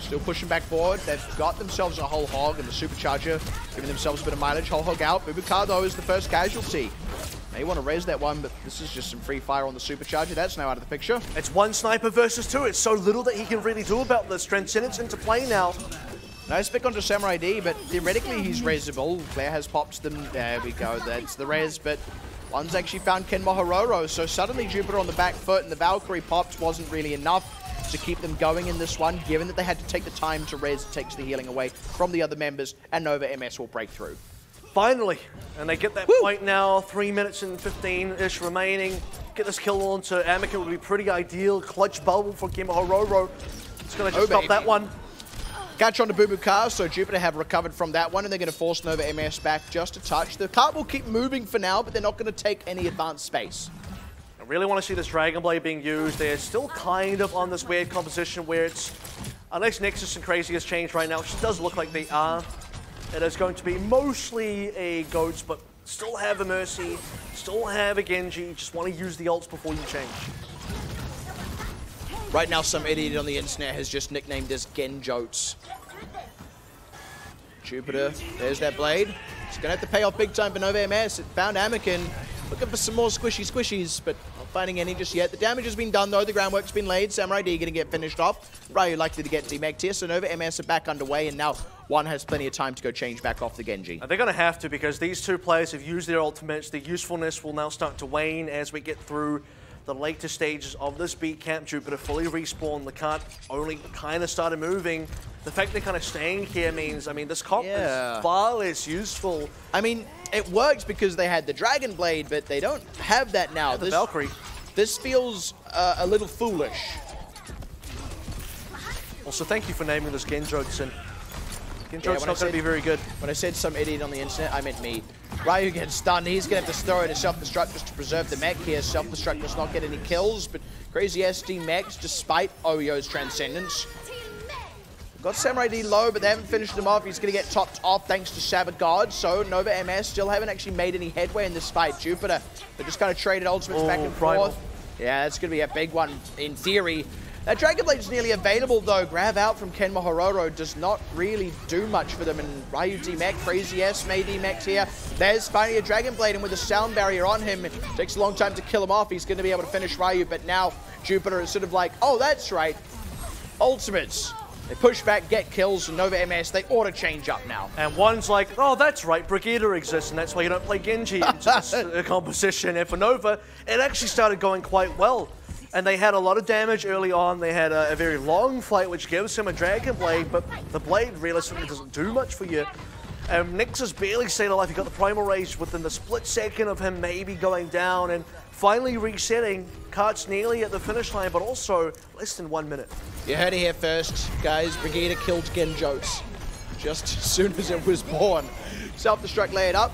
S2: Still pushing back forward. They've got themselves a whole hog and the supercharger, giving themselves a bit of mileage. Whole hog out. Bubukar, though, is the first casualty. May want to res that one, but this is just some free fire on the supercharger. That's now out of the picture.
S1: It's one sniper versus two. It's so little that he can really do about this. Transcendence into play now.
S2: Nice pick onto Samurai D, but theoretically he's resable. Claire has popped them. There we go. That's the res, but one's actually found Ken Mohororo. So suddenly Jupiter on the back foot, and the Valkyrie popped wasn't really enough to keep them going in this one, given that they had to take the time to res. It takes the healing away from the other members, and Nova MS will break through.
S1: Finally, and they get that point now, 3 minutes and 15-ish remaining. Get this kill on to Anakin would be pretty ideal. Clutch bubble for Kimahororo. It's going to just stop that one.
S2: Catch on to Bubukar, so Jupiter have recovered from that one, and they're going to force Nova MS back just a touch. The cart will keep moving for now, but they're not going to take any advanced space.
S1: really want to see this Dragon Blade being used. They're still kind of on this weird composition where it's, unless Nexus and Crazy has changed right now, which it does look like they are, it is going to be mostly a Goats, but still have a Mercy, still have a Genji, just want to use the ults before you change.
S2: Right now, some idiot on the internet has just nicknamed this Genjotes. Jupiter, there's that blade. It's going to have to pay off big time for Nova MS. It found Anakin, looking for some more squishies, but not finding any just yet. The damage has been done, though. The groundwork's been laid. Samurai D going to get finished off. Ryu likely to get demeched here, so Nova MS are back underway, and now One has plenty of time to go change back off the Genji.
S1: They're going to have to, because these two players have used their ultimates. The usefulness will now start to wane as we get through the later stages of this beat camp. Jupiter fully respawned. The cart only kind of started moving. The fact they're kind of staying here means, I mean, this comp is far less useful.
S2: I mean, it works because they had the Dragon Blade, but they don't have that now.
S1: The Valkyrie.
S2: This feels a little foolish.
S1: Also, thank you for naming this Genjotsu. Genjotsu's not going to be very good.
S2: When I said some idiot on the internet, I meant me. Ryu gets stunned. He's going to have to throw in a self-destruct just to preserve the mech here. Self-destruct does not get any kills, but Crazy SD mechs, despite Oyo's Transcendence. Got Samurai D low, but they haven't finished him off. He's going to get topped off thanks to Sabagod. So Nova MS still haven't actually made any headway in this fight. Jupiter, they just kind of traded ultimates back and forth. Yeah, that's going to be a big one in theory. That Dragon Blade is nearly available, though. Grab out from Ken Mahororo does not really do much for them. And Ryu D-Mech, Crazy S, May D-Mech here. There's finally a Dragon Blade, and with a sound barrier on him, it takes a long time to kill him off. He's going to be able to finish Ryu, but now Jupiter is sort of like, oh, that's right. Ultimates. They push back, get kills, and Nova MS, they ought to change up now.
S1: And one's like, oh, that's right, Brigida exists, and that's why you don't play Genji into this composition. And for Nova, it actually started going quite well. And they had a lot of damage early on. They had a very long fight, which gives him a Dragon Blade, but the Blade realistically doesn't do much for you. Nexus barely stayed alive. He got the Primal Rage within the split second of him maybe going down, and finally resetting. Kart's nearly at the finish line, but also less than 1 minute.
S2: You heard it here first, guys. Brigida killed Genjotsu just as soon as it was born. Self-destruct layered up.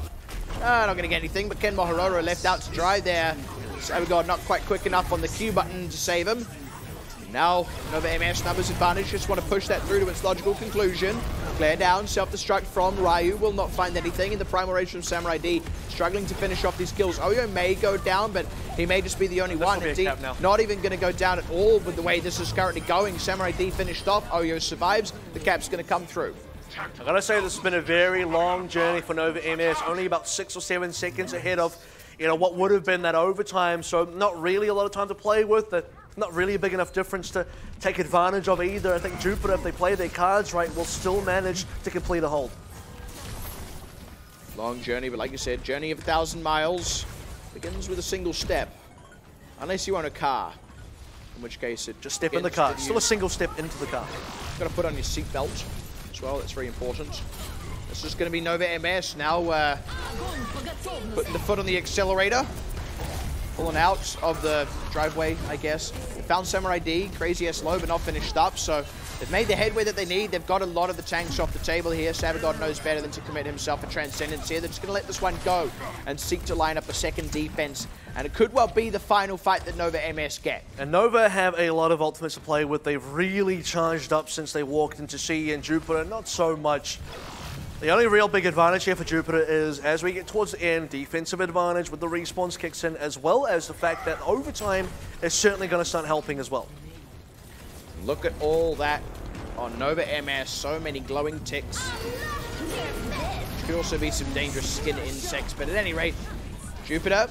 S2: Not going to get anything, but Ken Mahororo left out to dry there. Sabagod not quite quick enough on the Q button to save him. Now, Nova MS numbers advantage, just want to push that through to its logical conclusion. Flare down, self-destruct from Ryu, will not find anything, and the Primal Rage from Samurai D struggling to finish off these kills. Oyo may go down, but he may just be the only one. Indeed, not even going to go down at all with the way this is currently going. Samurai D finished off, Oyo survives, the cap's going to come through.
S1: I gotta say, this has been a very long journey for Nova MS, only about 6 or 7 seconds ahead of what would have been that overtime, so not really a lot of time to play with. Not really a big enough difference to take advantage of either. I think Jupiter, if they play their cards right, will still manage to complete a hold.
S2: Long journey, but like you said, journey of 1,000 miles begins with a single step. Unless you own a car, in which case it
S1: just step in the car. Still a single step into the car.
S2: Got to put on your seatbelt as well, that's very important. This is going to be Nova MS now putting the foot on the accelerator. Pulling out of the driveway, I guess. They found Samurai D, Crazy S low, but not finished up, so they've made the headway that they need. They've got a lot of the tanks off the table here. Sabagod knows better than to commit himself a Transcendence here. They're just going to let this one go and seek to line up a second defense. And it could well be the final fight that Nova MS get.
S1: And Nova have a lot of ultimates to play with. They've really charged up since they walked into C, and Jupiter not so much. The only real big advantage here for Jupiter is, as we get towards the end, defensive advantage with the respawns kicks in, as well as the fact that overtime is certainly going to start helping as well.
S2: Look at all that on Nova MS, so many glowing ticks. Could also be some dangerous skin insects, but at any rate, Jupiter,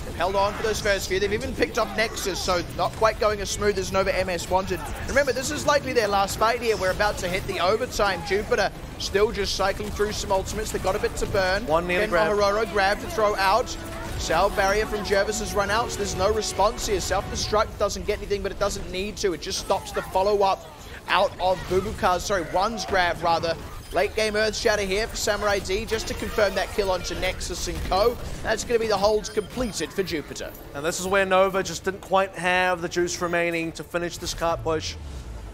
S2: they've held on for those first few. They've even picked up Nexus, so not quite going as smooth as Nova MS wanted. Remember, this is likely their last fight here. We're about to hit the overtime. Jupiter still just cycling through some ultimates. They've got a bit to burn.
S1: One nearly grab.
S2: Mahororo grab to throw out. Cell barrier from Jervis has run out, so there's no response here. Self-destruct doesn't get anything, but it doesn't need to. It just stops the follow-up out of Bubukar's, one's grab rather. Late game Earth Shatter here for Samurai D, just to confirm that kill onto Nexus and Co. That's going to be the holds completed for Jupiter.
S1: And this is where Nova just didn't quite have the juice remaining to finish this cart push.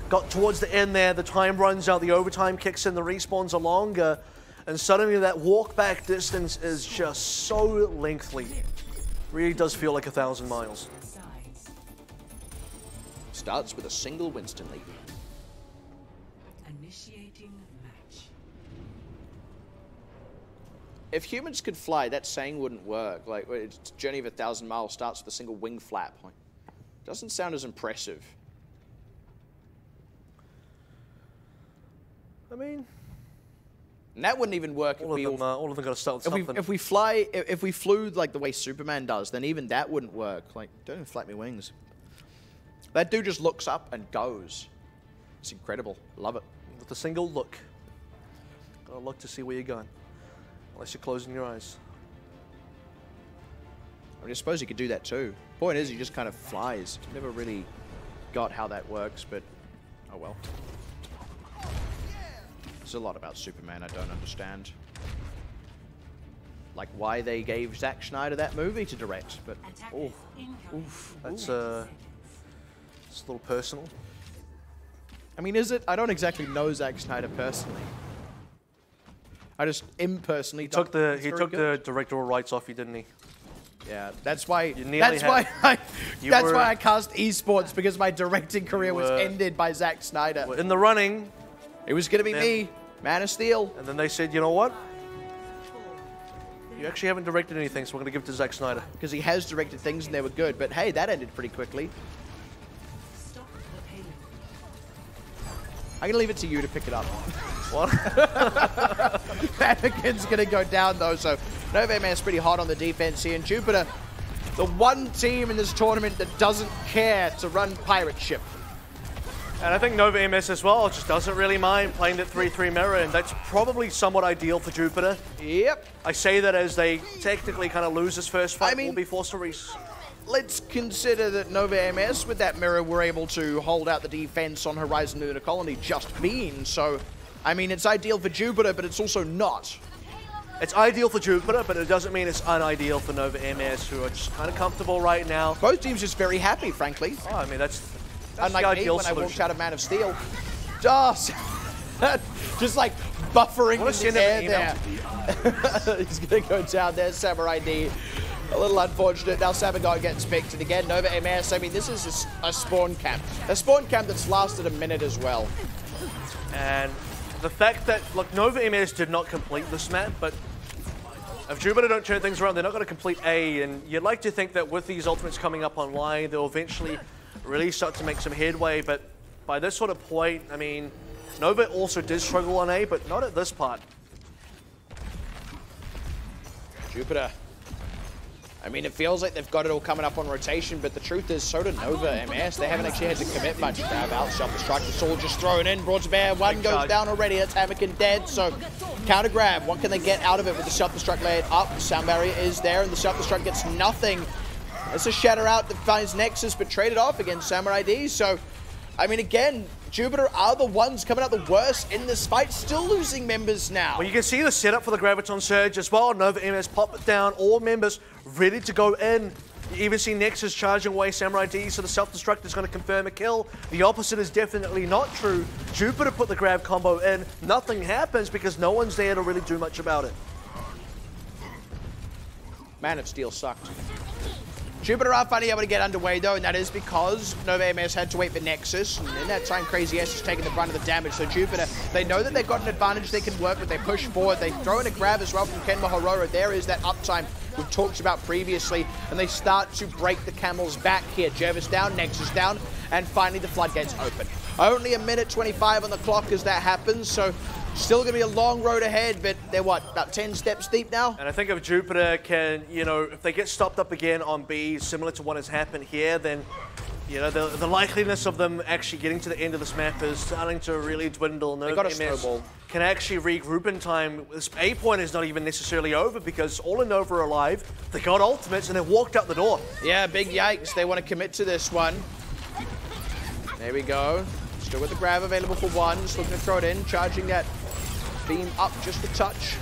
S1: Got towards the end there, the time runs out, the overtime kicks in, the respawns are longer, and suddenly that walk back distance is just so lengthy. Really does feel like 1,000 miles.
S2: Starts with a single Winston lead.
S3: Initiating match.
S2: If humans could fly, that saying wouldn't work. Like, it's journey of 1,000 miles starts with a single wing flap. Like, doesn't sound as impressive.
S1: I mean,
S2: and that wouldn't even work
S1: all of them got to start with something.
S2: If we flew like the way Superman does, then even that wouldn't work. Like, don't even flap me wings. That dude just looks up and goes. It's incredible. Love it.
S1: With a single look. Gotta look to see where you're going. Unless you're closing your eyes.
S2: I mean, I suppose he could do that too. Point is, he just kind of flies. Never really got how that works, but oh well. There's a lot about Superman I don't understand. Like why they gave Zack Snyder that movie to direct, but oh, oof,
S1: that's it's a little personal.
S2: I mean, is it? I don't exactly know Zack Snyder personally. I just impersonally.
S1: He took the directorial rights off you, didn't he?
S2: Yeah, that's why.
S1: That's why
S2: I cast esports, because my directing career was ended by Zack Snyder.
S1: In the running.
S2: It was gonna be me, Man of Steel.
S1: And then they said, you know what? You actually haven't directed anything, so we're gonna give it to Zack Snyder.
S2: Because he has directed things and they were good, but hey, that ended pretty quickly. I'm gonna leave it to you to pick it up.
S1: What?
S2: Anakin's gonna go down though, so NovaMS pretty hot on the defense here, and Jupiter, the one team in this tournament that doesn't care to run pirate ship.
S1: And I think NovaMS as well just doesn't really mind playing that 3-3 mirror, and that's probably somewhat ideal for Jupiter.
S2: Yep.
S1: I say that as they technically kind of lose this first fight, will be forced to
S2: let's consider that NovaMS with that mirror were able to hold out the defense on Horizon Lunar Colony just being, so I mean it's ideal for Jupiter, but it's also not.
S1: It's ideal for Jupiter, but it doesn't mean it's unideal for NovaMS, who are just kind of comfortable right now.
S2: Both teams just very happy, frankly.
S1: Oh, I mean, that's
S2: unlike
S1: the
S2: me
S1: ideal
S2: when
S1: solution.
S2: I walked out of Man of Steel. Just like buffering in the air there. He's going to go down there, Samurai D. A little unfortunate. Now Sabagon gets picked. And again, NovaMS, I mean, this is a spawn camp. A spawn camp that's lasted a minute as well.
S1: And the fact that, look, NovaMS did not complete this map, but if Jupiter don't turn things around, they're not going to complete A. And you'd like to think that with these ultimates coming up online, they'll eventually really start to make some headway. But by this sort of point, I mean, Nova also did struggle on A, but not at this part.
S2: Jupiter. I mean, it feels like they've got it all coming up on rotation, but the truth is, so did NovaMS. They haven't actually had to commit much. Grab out, self-destruct, the sword just thrown in, brought to bear. One goes down already, that's Hamakin dead, so counter grab. What can they get out of it with the self-destruct layered up? Sound barrier is there, and the self-destruct gets nothing. It's a shatter out that finds Nexus, but traded off against Samurai D, so I mean, again, Jupiter are the ones coming out the worst in this fight, still losing members now.
S1: Well, you can see the setup for the Graviton Surge as well. NovaMS pop it down, all members ready to go in. You even see Nexus charging away Samurai D, so the self-destruct is going to confirm a kill. The opposite is definitely not true. Jupiter put the grab combo in, nothing happens because no one's there to really do much about it.
S2: Man of Steel sucked. Jupiter are finally able to get underway though, and that is because NovaMS had to wait for Nexus, and in that time Crazy S is taking the brunt of the damage. So Jupiter, they know that they've got an advantage they can work with. They push forward, they throw in a grab as well from Kenma Hororo. There is that uptime we've talked about previously, and they start to break the camel's back here. Jervis down, Nexus down, and finally the floodgates open. Only a minute 25 on the clock as that happens, so still going to be a long road ahead, but they're what, about 10 steps deep now?
S1: And I think if Jupiter can, you know, if they get stopped up again on B, similar to what has happened here, then, you know, the likeliness of them actually getting to the end of this map is starting to really dwindle.
S2: They got a snowball.
S1: Can actually regroup in time. This A point is not even necessarily over because all in Nova are alive. They got ultimates and they walked out the door.
S2: Yeah, big yikes. They want to commit to this one. There we go. Still with the grab available for one. Just looking to throw it in, charging that beam up just a touch.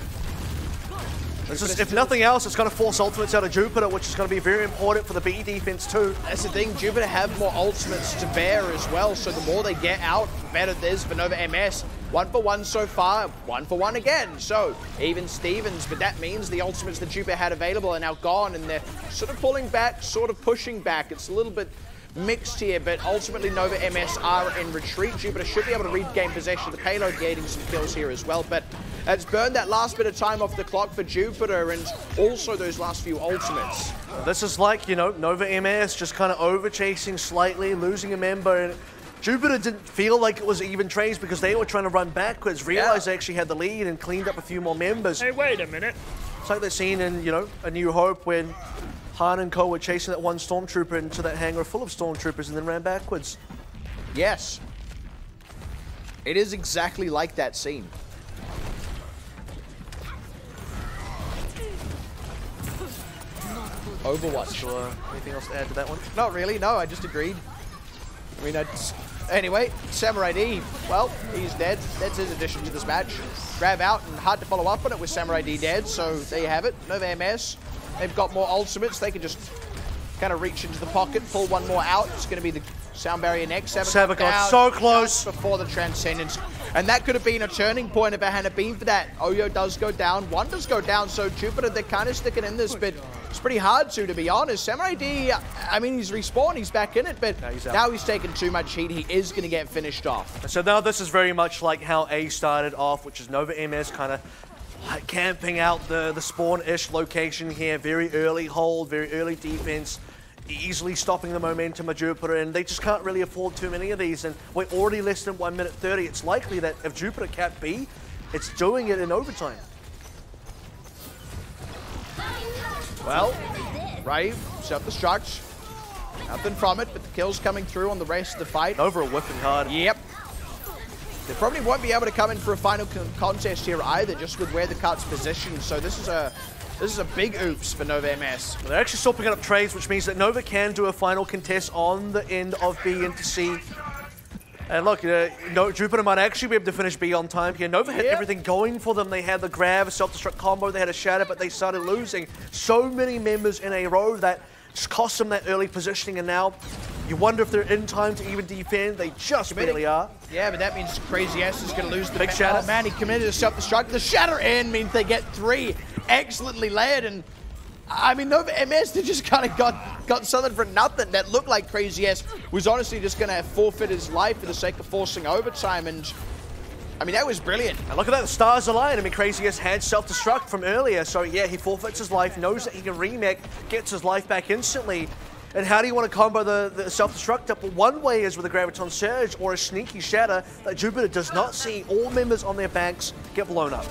S1: If nothing else, it's going to force ultimates out of Jupiter, which is going to be very important for the B defense too.
S2: That's the thing, Jupiter have more ultimates to bear as well, so the more they get out, the better it is for NovaMS. 1 for 1 so far, 1 for 1 again. So, even Stevens, but that means the ultimates that Jupiter had available are now gone, and they're sort of pulling back, sort of pushing back. It's a little bit mixed here, but ultimately Nova MS are in retreat. Jupiter should be able to regain possession of the payload, getting some kills here as well, but it's burned that last bit of time off the clock for Jupiter, and also those last few ultimates.
S1: This is like, you know, Nova MS just kind of over-chasing slightly, losing a member, and Jupiter didn't feel like it was even trades because they were trying to run backwards, realized they actually had the lead and cleaned up a few more members.
S3: Hey, wait a minute.
S1: It's like they're seen in, you know, A New Hope when Han and Co were chasing that one Stormtrooper into that hangar full of Stormtroopers and then ran backwards.
S2: Yes. It is exactly like that scene. Overwatch.
S1: So, anything else to add to that one?
S2: Not really, no, I just agreed. I mean, anyway, Samurai D, well, he's dead. That's his addition to this match. Grab out, and hard to follow up on it with Samurai D dead, so there you have it. Nova MS. They've got more ultimates. They can just kind of reach into the pocket, pull one more out. It's going to be the sound barrier next.
S1: Savick got so close
S2: before the Transcendence. And that could have been a turning point if it hadn't been for that. Oyo does go down. One does go down. So Jupiter, they're kind of sticking in this, but it's pretty hard to be honest. Samurai D, I mean, he's respawned. He's back in it, but now he's taking too much heat. He is going to get finished off.
S1: So now this is very much like how A started off, which is Nova MS kind of camping out the spawn-ish location here. Very early hold, very early defense, easily stopping the momentum of Jupiter, and they just can't really afford too many of these. And we're already less than 1 minute 30. It's likely that if Jupiter cap B, it's doing it in overtime.
S2: Well, Rave, self-destruct. Nothing from it, but the kills coming through on the rest of the fight.
S1: Nova are whipping hard.
S2: Yep. They probably won't be able to come in for a final contest here either, just with where the cut's positioned. So this is a big oops for Nova MS.
S1: They're actually still picking up trades, which means that Nova can do a final contest on the end of B into C. And look, Jupiter might actually be able to finish B on time here. Nova had everything going for them. They had the grab, a self-destruct combo, they had a shatter, but they started losing so many members in a row that just cost them that early positioning, and now you wonder if they're in time to even defend. They just barely are.
S2: Yeah, but that means Crazy S is going to lose the
S1: big shatter.
S2: Oh man, he committed a self-destruct. The shatter in means they get 3 excellently layered, and I mean, Nova MS, they just kind of got something for nothing. That looked like Crazy S was honestly just going to forfeit his life for the sake of forcing overtime, and I mean, that was brilliant.
S1: And look at that, the stars align. I mean, Crazy S had self-destruct from earlier, so yeah, he forfeits his life, knows that he can remake, gets his life back instantly. And how do you want to combo the self-destruct up? Well, one way is with a Graviton Surge or a sneaky shatter that Jupiter does not see. All members on their banks get blown up.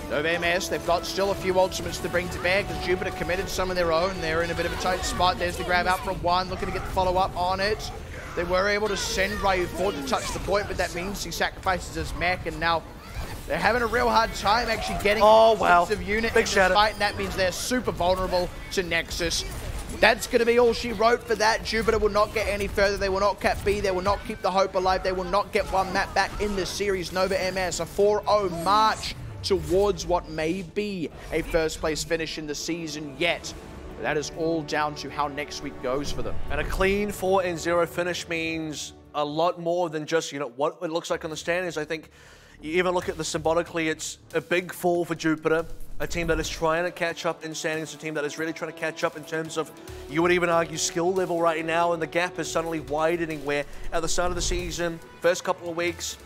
S2: Nova MS, they've got still a few ultimates to bring to bear because Jupiter committed some of their own. They're in a bit of a tight spot. There's the grab out from one, looking to get the follow-up on it. They were able to send Ryu forward to touch the point, but that means he sacrifices his mech, and now they're having a real hard time actually getting a defensive unit in this fight, and that means they're super vulnerable to Nexus. That's going to be all she wrote for that. Jupiter will not get any further. They will not cap B. They will not keep the hope alive. They will not get one map back in this series. Nova MS, a 4-0 march towards what may be a first-place finish in the season yet. That is all down to how next week goes for them.
S1: And a clean 4-0 finish means a lot more than just, you know, what it looks like on the standings. I think you even look at this symbolically, it's a big fall for Jupiter, a team that is trying to catch up in standings, a team that is really trying to catch up in terms of, you would even argue, skill level right now, and the gap is suddenly widening where at the start of the season, first couple of weeks,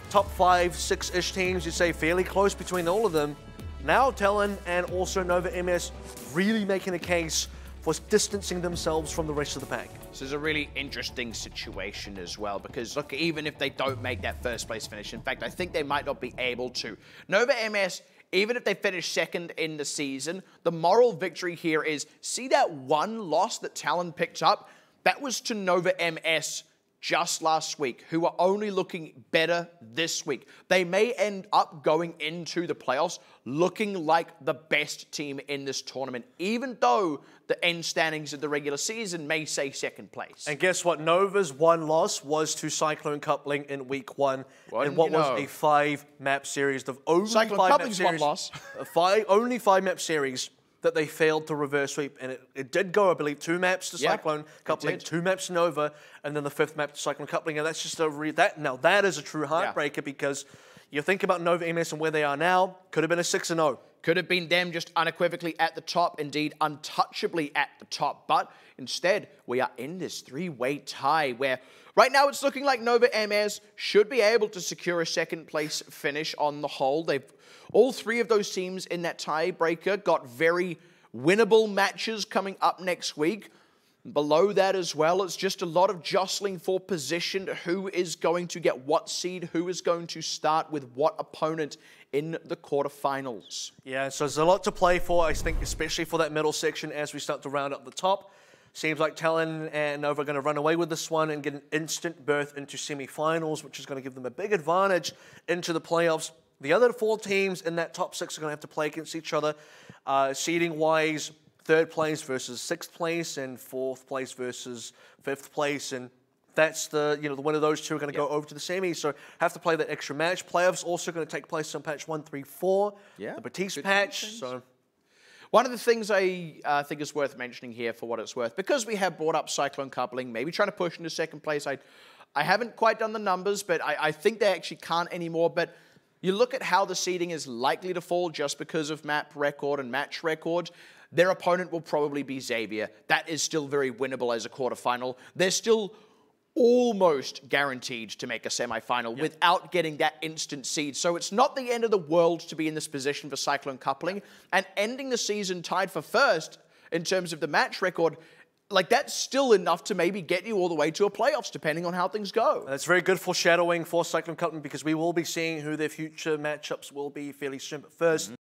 S1: top 5, 6-ish teams, you'd say fairly close between all of them. Now Talon and also Nova MS really making a case for distancing themselves from the rest of the pack.
S2: This is a really interesting situation as well, because look, even if they don't make that first place finish, in fact, I think they might not be able to. Nova MS, even if they finish second in the season, the moral victory here is, see that one loss that Talon picked up? That was to Nova MS just last week, who are only looking better this week. They may end up going into the playoffs looking like the best team in this tournament, even though the end standings of the regular season may say second place.
S1: And guess what? Nova's one loss was to Cyclone Coupling in week 1, in what was a 5-map series. Of only
S2: Cyclone
S1: 5
S2: Coupling's
S1: map series,
S2: one loss.
S1: only 5-map series. that they failed to reverse sweep. And it did go, I believe, 2 maps to Cyclone Coupling, 2 maps to Nova, and then the 5th map to Cyclone Coupling. And that's just now that is a true heartbreaker because you think about Nova MS and where they are now, could have been a 6-0.
S2: Could have been them just unequivocally at the top, indeed untouchably at the top. But instead, we are in this 3-way tie where right now it's looking like Nova MS should be able to secure a 2nd place finish on the whole. All 3 of those teams in that tiebreaker got very winnable matches coming up next week. Below that as well, it's just a lot of jostling for position. Who is going to get what seed? Who is going to start with what opponent in the quarterfinals?
S1: Yeah, so there's a lot to play for, I think, especially for that middle section as we start to round up the top. Seems like Talon and Nova are going to run away with this one and get an instant berth into semifinals, which is going to give them a big advantage into the playoffs. The other 4 teams in that top 6 are going to have to play against each other, seeding-wise. 3rd place versus 6th place, and 4th place versus 5th place, and that's the one of those 2 are going to go over to the semis. So have to play that extra match. Playoffs also going to take place on patch 134, the Batiste patch. So
S2: one of the things I think is worth mentioning here, for what it's worth, because we have brought up Cyclone Coupling, maybe trying to push into 2nd place. I haven't quite done the numbers, but I think they actually can't anymore. But you look at how the seeding is likely to fall just because of map record and match record. Their opponent will probably be Xavier. That is still very winnable as a quarterfinal. They're still almost guaranteed to make a semifinal without getting that instant seed. So it's not the end of the world to be in this position for Cyclone Coupling. And ending the season tied for 1st in terms of the match record, like that's still enough to maybe get you all the way to a playoffs, depending on how things go.
S1: That's very good foreshadowing for Cyclone Coupling because we will be seeing who their future matchups will be fairly soon. But first,